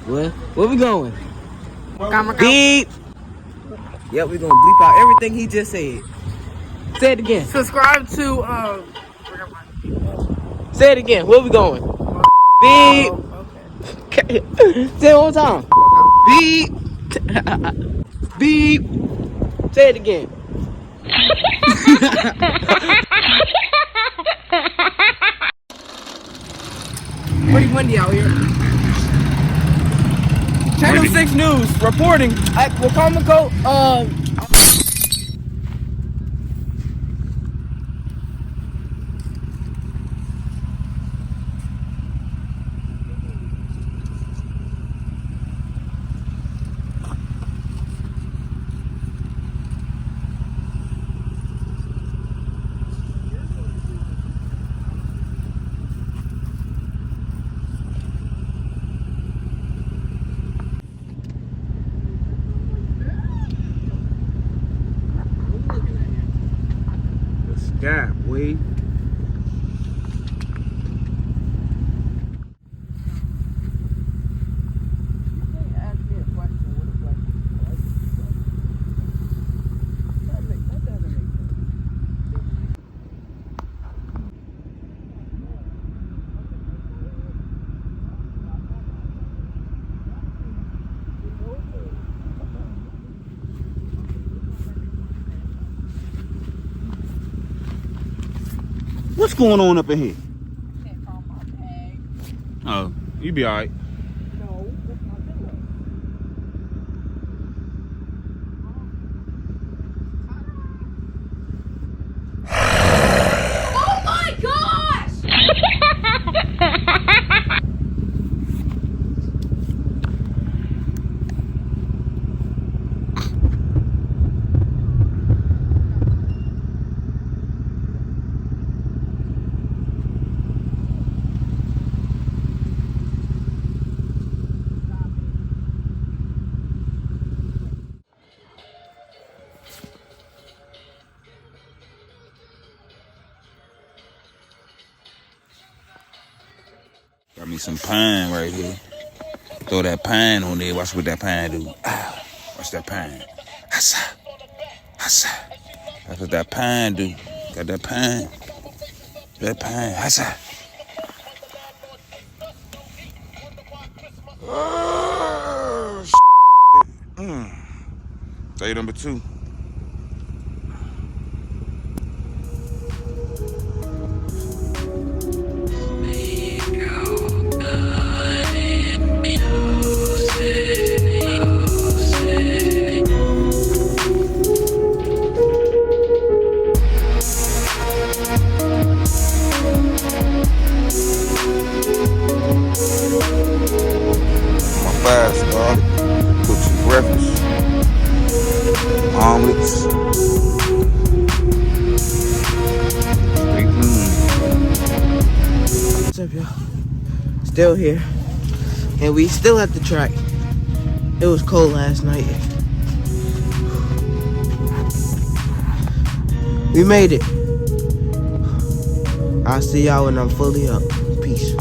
Where we going? Wicomico. Beep. Yep, we gonna bleep out everything he just said. Say it again. Subscribe to Say it again. Where we going? Beep. Okay. Say it one more time. Beep. Beep. Say it again. Pretty windy out here. Channel 6 News reporting at Wicomico. Yeah, boy. What's going on up in here? Can't find my bag. Oh, you be alright. No, that's my pillow. Oh my gosh! Got me some pine right here. Throw that pine on there. Watch what that pine do. Ah, watch that pine. Hassa. Hassa. That's what that pine do. Got that pine. That pine. Hassa. Oh, shit. Day number 2. Started. Cook some breakfast. Omelets. What's up, y'all? Still here. And we still at the track. It was cold last night. We made it. I'll see y'all when I'm fully up. Peace.